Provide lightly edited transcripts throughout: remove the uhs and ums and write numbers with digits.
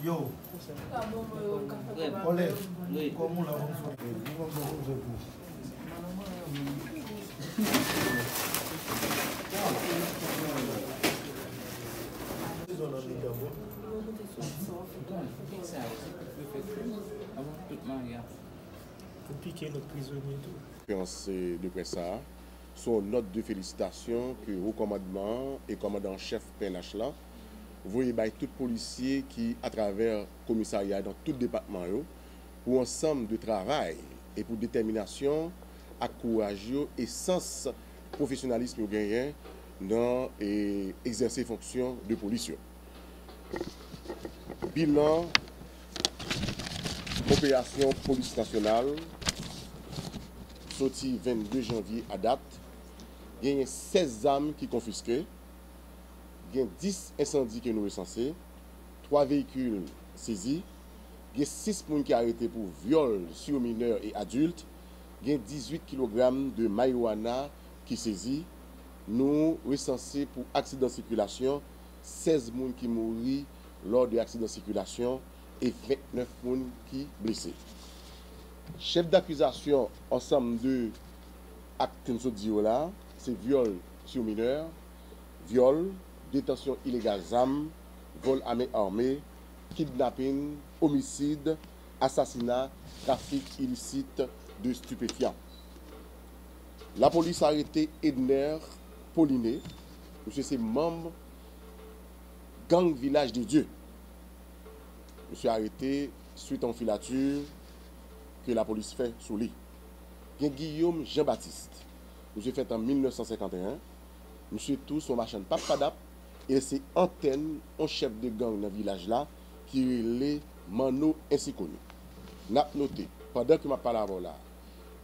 Yo, olé, como la vamos a de presse son note de félicitations que au commandement et commandant-chef PNH là, vous voyez tout policier qui, à travers le commissariat dans tout le département, pour ensemble de travail et pour détermination, à courage et sens professionnalisme gagné dans exercer fonction de police. Bilan opération police nationale sorti 22 janvier à date, il y a 16 armes qui confisquées, il y a 10 incendies qui nous recensés, 3 véhicules saisis, il y a 6 personnes qui sont arrêtés pour viol sur mineurs et adultes, il y a 18 kg de marijuana qui saisis, nous recensés pour accident de circulation, 16 personnes qui mourent lors de l'accident de circulation et 29 personnes qui blessés. Chef d'accusation, ensemble de actes que nous disons là, c'est viol sur mineur, viol, détention illégale d'armes, vol à main armée, kidnapping, homicide, assassinat, trafic illicite de stupéfiants. La police a arrêté Edner Paulinet, monsieur c'est membre gang Village de Dieu. Monsieur arrêté suite en filature que la police fait sous lui. Guillaume Jean-Baptiste, monsieur fait en 1951, monsieur tout son machin Papadap, et c'est antenne, un chef de gang dans le village là, qui est les Mano ainsi connu. N'a noté, pendant que je parle là,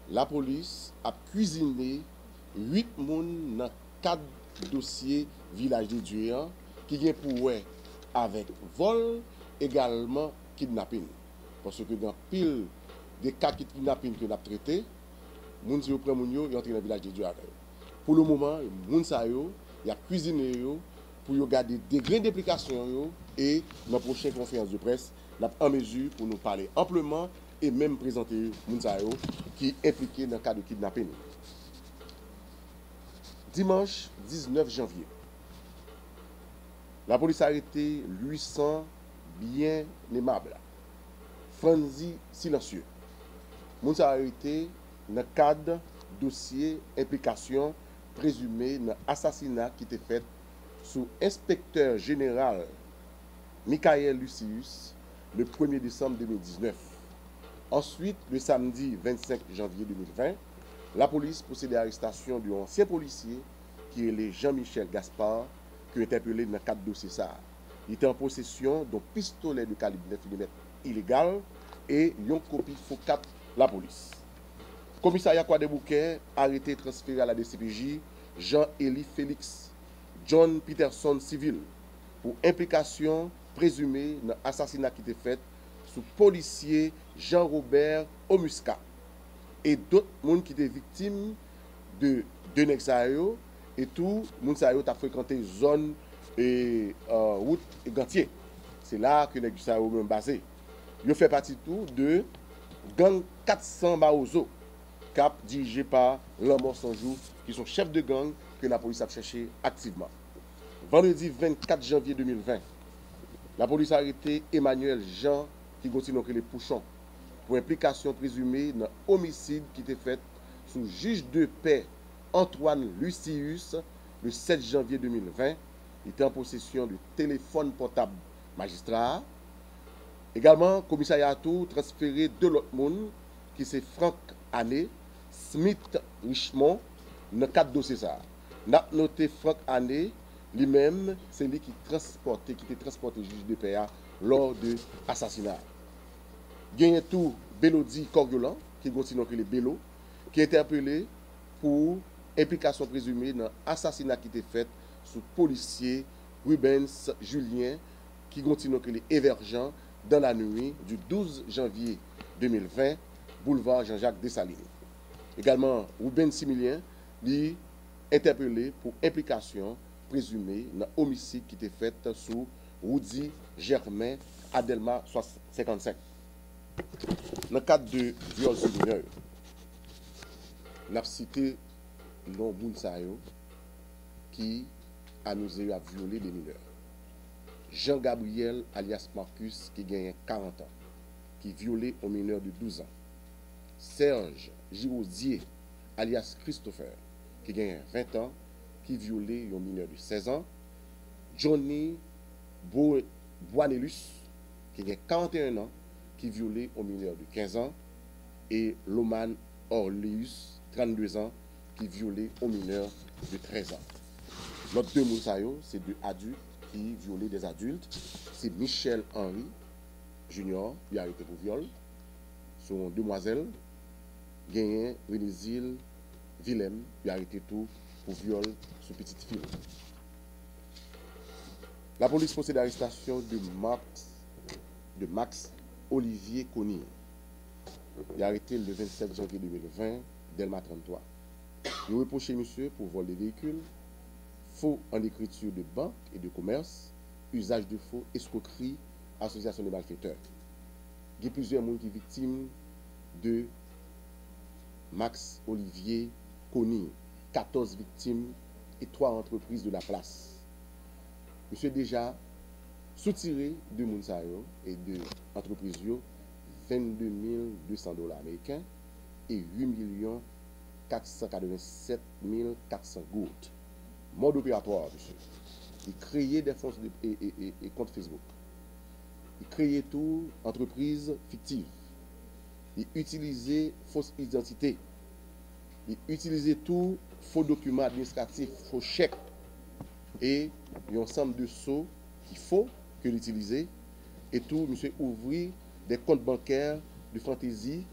la police a cuisiné 8 personnes dans 4 dossiers village de Dieu qui viennent pour avec vol, également kidnapping. Parce que dans pile des cas de kidnapping que nous avons traités, les gens qui prennent les entrent dans le village de Dieu. Pour le moment, les gens qui ont cuisiné pour garder des degrés d'implication et dans la prochaine conférence de presse, nous sommes en mesure pour nous parler amplement et même présenter les gens qui sont impliqués dans le cas de kidnapping. Dimanche 19 janvier, la police a arrêté 800 bien aimables. Franzi silencieux. Moun sa arrêté dans le cadre dossier implication présumée dans l'assassinat qui était fait sous inspecteur général Michael Lucius le 1er décembre 2019. Ensuite, le samedi 25 janvier 2020, la police procède à l'arrestation d'un ancien policier qui est le Jean-Michel Gaspard, qui est interpellé dans le cadre de dossier ça. Il était en possession d'un pistolet de calibre 9 mm illégal et une copie faux 4 la police. Commissariat Croix des Bouquets, arrêté et transféré à la DCPJ, Jean-Élie Félix, John Peterson civil, pour implication présumée dans l'assassinat qui était fait sous policier Jean-Robert Omusca et d'autres personnes qui étaient victimes de Nexayo et tout le monde a fréquenté zone et route et gantier. C'est là que Nexayo est basé. Il fait partie tout de gang 400 Maozo, cap dirigé par Lamor Sanjou, qui sont chefs de gang que la police a cherché activement. Vendredi 24 janvier 2020, la police a arrêté Emmanuel Jean, qui continue les Pouchons, pour implication présumée dans homicide qui était fait sous juge de paix Antoine Lucius le 7 janvier 2020. Il était en possession de téléphone portable magistrat. Également, commissariat a tout transféré de l'autre monde, qui c'est Franck Ané, Smith Richemont, dans le cadre de dossier ça. N'a noté Franck Ané, lui-même, c'est lui qui était transporté juge de paix lors de l'assassinat. Il y a tout Bélodi Coriolan, qui continue que les Bélo, qui est interpellé pour implication présumée dans l'assassinat qui était fait sous policier Rubens Julien, qui continue que les émergents dans la nuit du 12 janvier 2020, boulevard Jean-Jacques Dessalines. Également, Ruben Similien, lui, interpellé pour implication présumée dans l'homicide qui était fait sous Rudy Germain Adelma 55. Dans le cadre de viol sur mineur, nous avons cité l'homme Mounsayo qui a nous à violer des mineurs. Jean-Gabriel alias Marcus qui gagne 40 ans, qui violait un mineur de 12 ans. Serge Giraudier alias Christopher qui gagne 20 ans, qui violait un mineur de 16 ans. Johnny Boanelus qui gagne 41 ans, qui violait un mineur de 15 ans. Et Loman Orleus, 32 ans, qui violait un mineur de 13 ans. L'autre deux Moussayo, c'est deux adultes qui violaient des adultes. C'est Michel Henry Junior, qui a arrêté pour viol. Son demoiselle, Gagné Renézil Willem, qui a arrêté tout pour viol sur petite fille. La police procède à l'arrestation de Max Olivier Conny. Il a arrêté le 27 janvier 2020, Delma 33. Il reproché monsieur pour vol de véhicules, faux en écriture de banque et de commerce, usage de faux, escroquerie, association de malfaiteurs. Il y a plusieurs personnes qui sont victimes de Max Olivier Conny, 14 victimes et 3 entreprises de la place. Monsieur déjà soutiré de Mounsayo et de entreprises 22 200 $ américains et 8 487 400 gouttes. Mode opératoire, monsieur. Il créait des fonds et comptes Facebook. Il créait tout entreprise fictive. Il utilisait fausse identité. Il utilisait tout faux documents administratifs, faux chèques. Et il y a un ensemble de sauts qu'il faut que l'utiliser. Et tout, monsieur, ouvrit des comptes bancaires de fantaisie.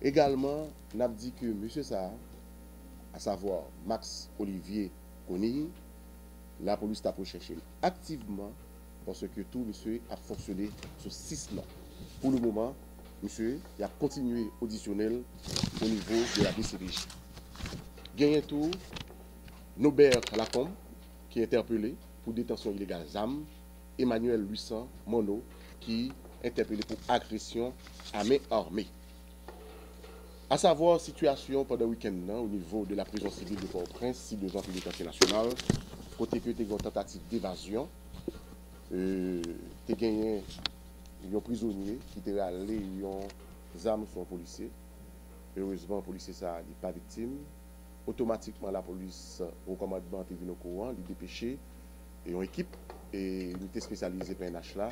Également, on a dit que monsieur ça, à savoir Max Olivier Conny, la police a recherché activement parce que tout monsieur a fonctionné sur 6 noms. Pour le moment, monsieur, il a continué auditionnel au niveau de la DCPJ. Gagné tout, Nobert Lacombe, qui est interpellé pour détention illégale ZAM, Emmanuel Luissan Mono, qui est interpellé pour agression à main armée. À savoir, situation pendant le week-end au niveau de la prison civile de Port-au-Prince, 6 de janvier pénitentiaire national, côté que tu as une tentative d'évasion, tu as gagné un prisonnier qui était allé, un arme sur un policier. Heureusement, le policier n'est pas victime. Automatiquement, la police, au commandement, est venu au courant, il dépêché, et une équipe, et une unité spécialisée PNH là,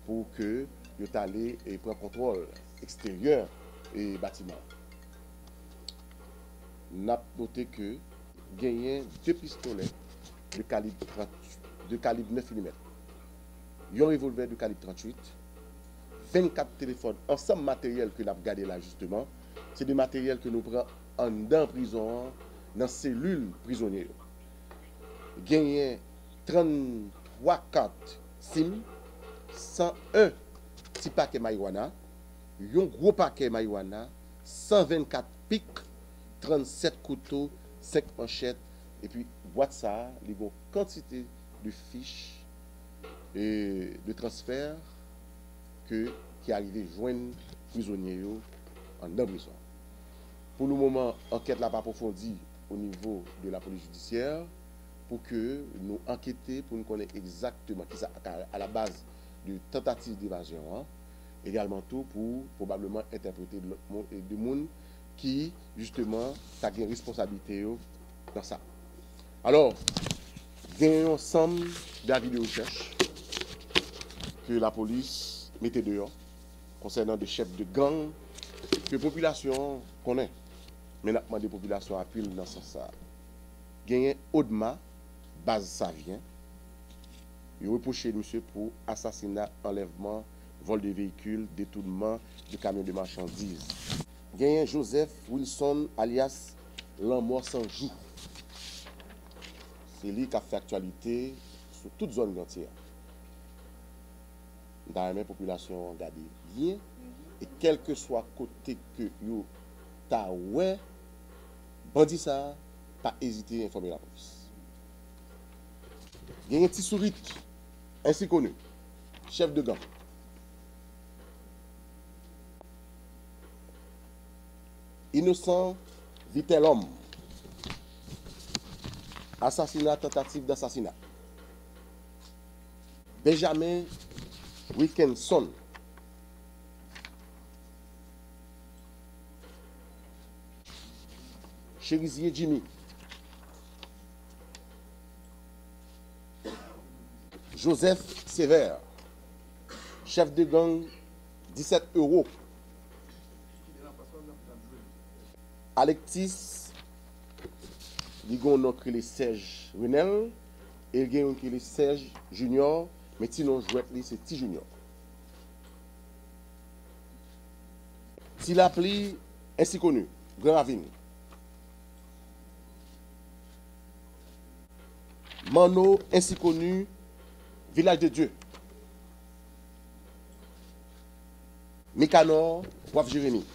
pour que ils allé et prendre contrôle extérieur et bâtiment. On a noté que gagné 2 pistolets de calibre 9 mm, un revolver de calibre 38, 24 téléphones, ensemble matériel que nous avons gardé là justement, c'est des matériels que nous prenons en dans prison, dans cellule prisonnière. Gagné 33 cartes SIM, 101 petits paquets marijuana, un gros paquet marijuana, 124 pics, 37 couteaux, 5 manchettes, et puis boîte ça, il y a une quantité de fiches et de transferts qui arrivaient joindre prisonniers en prison. Pour le moment, l'enquête n'a pas approfondie au niveau de la police judiciaire pour que nous enquêtions, pour nous connaître exactement qui ça à la base de tentative d'évasion. Également tout pour probablement interpréter des gens qui justement ont une responsabilité dans ça. Alors, il y a un ensemble d'avis de recherche que la police mettait dehors concernant des chefs de gang que la population connaît. Mais maintenant, des populations appellent dans ce sens. Il y a un Audma, base Savien. Il reproché monsieur pour assassinat, enlèvement, vol de véhicules, détournement de camions de marchandises. Il y a un Joseph Wilson alias L'Amour sans joue. C'est lui qui a fait actualité sur toute zone entière. la population regarde bien et quel que soit côté que yo ta ouais bandit ça pas hésiter à informer la police. Il y a un petit sourire ainsi connu, chef de gang. Innocent vit-elle homme. Assassinat, tentative d'assassinat. Benjamin Wilkinson. Cherizier Jimmy. Joseph Sévère. Chef de gang, 17 €. Alexis, il y a un nom qui est Serge Renel, et il y a un qui est Serge Junior, mais sinon, c'est T Junior. Si l'appli ainsi connu, Grand Ravine. Mano ainsi connu, Village de Dieu. Mécanor, Poivre Jérémy.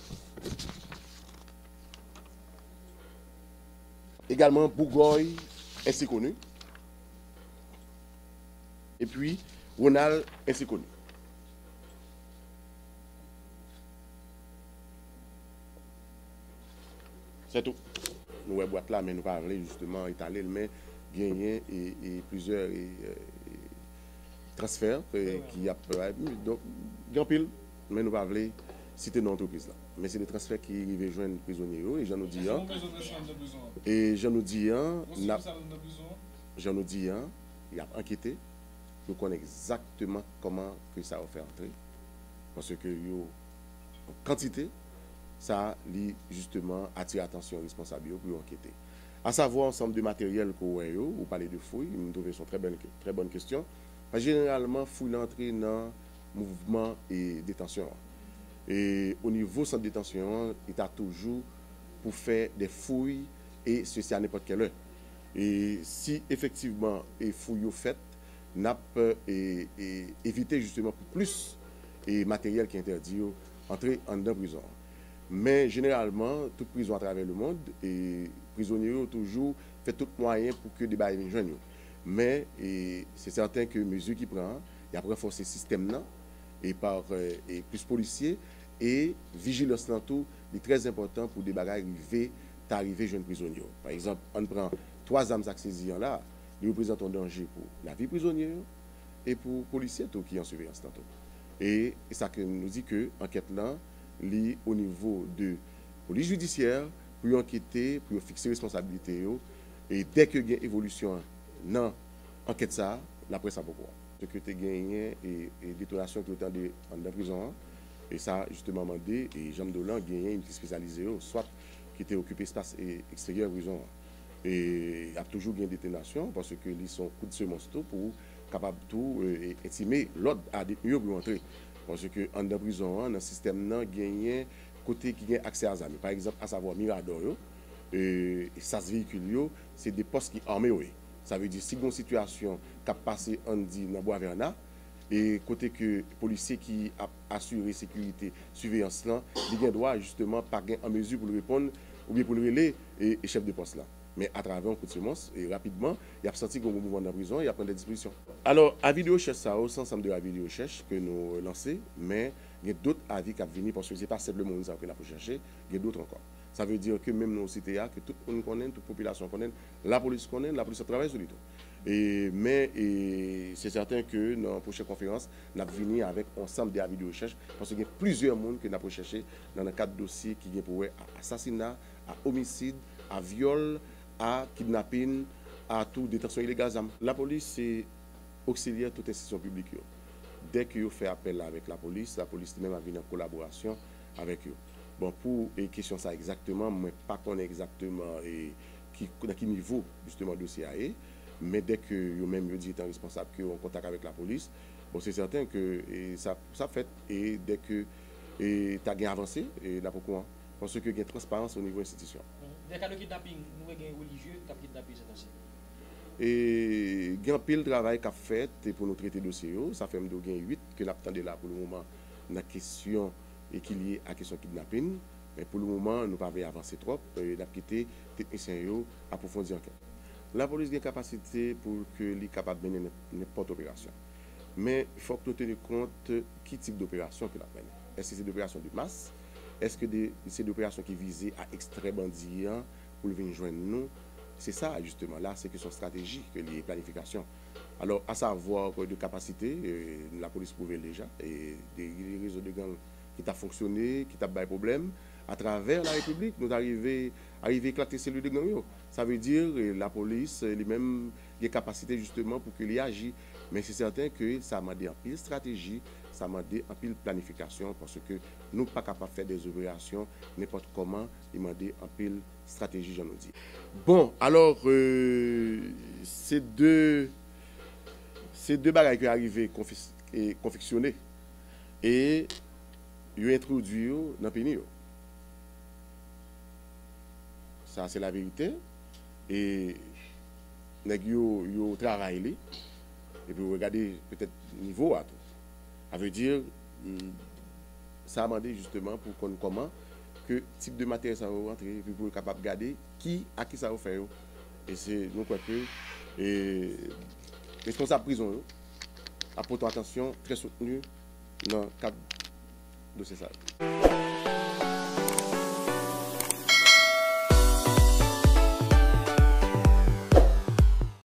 Également Bourgogne, ainsi connu. Et puis Ronald, ainsi connu. C'est tout. Nous avons boîte là, mais nous parlons justement étaler, mais gagner et plusieurs transferts qui a donc grand pile, mais nous parlons citer une entreprise là. Mais c'est des transferts qui arrivent joindre prisonniers et j'en nous dis et j'en nous dis il a enquêté, nous connaissons exactement comment que ça va faire entrer parce que yo en quantité ça li justement attire attention responsable pour enquêter. À savoir ensemble de matériel qu'on a ou parler de fouilles, nous trouvons une très bonne question. Généralement fouille l'entrée dans mouvement et détention. Et au niveau centre de détention, il a toujours pour faire des fouilles et ceci à n'importe quelle heure. Et si effectivement les fouilles sont faites, n'a pas éviter justement pour plus et matériel qui est interdit entrer en prison. Mais généralement, toute prison à travers le monde, et prisonniers ont toujours fait tout moyen pour que des bails viennent joindre. Mais c'est certain que mesure qui prend, il y a renforcer le système là, et par plus policiers et vigilance dans tout, c'est très important pour des bagages arriver jeunes prisonniers. Par exemple, on prend 3 armes saisies là, ils représentent un danger pour la vie prisonnière et pour les policiers qui sont en surveillance tantôt. Et ça nous dit que l'enquête là, au niveau de police judiciaire, pour enquêter, pour fixer responsabilité, et dès que il y a une évolution dans l'enquête, la presse a beaucoup. Ce que tu as gagné et détonation que tu as en prison, et ça, justement, demandé, et Jean Dolan a gagné une spécialisée, soit qui était occupé espace extérieur prison. Et il y a toujours gagné détonation parce que ils sont coup de semence pour capable tout intimer l'ordre à détenir pour entrer. Parce que en prison, dans le système, il y a côté qui a accès à ça. Par exemple, à savoir Mirador, et ça se véhicule, c'est des postes qui armés. Ça veut dire si une situation qui a passé en dit dans Bois-Verna, et côté que les policiers qui a assuré sécurité, surveillance, ils ont droit justement pas en mesure pour le répondre ou bien pour le relayer et chef de poste là. Mais à travers un coup de semence, et rapidement, il a senti qu'on est mouvement dans la prison et il a pris des dispositions. Alors, à vidéo recherche, ça, c'est ensemble de la vidéo recherche que nous lançons, mais il y a d'autres avis qui ont venu parce que ce n'est pas simplement ça que nous avons cherché, il y a d'autres encore. Ça veut dire que même nos cités, que tout le monde connaît, toute la population connaît, la police travaille sur le tout. Mais c'est certain que dans la prochaine conférence, nous allons venir avec ensemble des avis de recherche parce qu'il y a plusieurs mondes que nous avons cherché dans le cadre de dossiers qui sont pour assassinat, à homicide, à viol, à kidnapping, à toute détention illégale. La police, c'est auxiliaire de toute institution publique. Dès que vous faites appel avec la police même a venir en collaboration avec eux. Bon, pour les questions ça exactement, je ne sais pas exactement dans quel niveau justement le dossier est, mais dès que vous-même vous dites responsable que en contact avec la police, bon, c'est certain que ça fait et dès que tu as bien avancé, là pourquoi? Parce qu'il y a une transparence au niveau de l'institution. Dans le cas de kidnapping, nous avons des religieux qui ont kidnappé cette ancienne. Et il y a un pile de travail qu'a fait pour nous traiter de dossier. Ça fait 8 que l'attendons là pour le moment dans la question et qui est liée à la question kidnapping. Mais pour le moment, nous ne pouvons pas avancer trop. Nous avons quitté les techniciens à approfondir l'enquête. La police a une capacité pour que soit capable de mener n'importe quelle opération. Mais il faut que nous tenions compte de quel type d'opération que nous menons. Est-ce que c'est des opérations de masse? Est-ce que c'est des opérations qui visent à extraire bandits pour venir joindre nous? C'est ça, justement, là, c'est que son stratégie, que les planifications. Alors, à savoir de capacité, la police prouve déjà, et des réseaux de gangs qui ont fonctionné, qui ont des problèmes, à travers la République, nous arrivons à éclater celui de gang. Ça veut dire la police, lui-même, a des capacités justement pour qu'il agisse. Mais c'est certain que ça m'a dit en pile stratégie, ça m'a dit en pile planification, parce que nous ne sommes pas capables de faire des opérations n'importe comment, il m'a dit en pile stratégie, j'en ai dit. Bon, alors, ces deux bagages qui sont arrivés et confectionnés et ils ont introduit dans le pays. Ça, c'est la vérité. Et ils ont travaillé. Et puis, regardez peut-être le niveau à tout. Ça veut dire, ça a demandé justement pour qu'on comment que type de matériel ça va rentrer, et puis pour être capable de regarder à qui ça va faire. Et c'est, nous croyons que responsable prison apportent attention très soutenue dans le cadre de ces salles.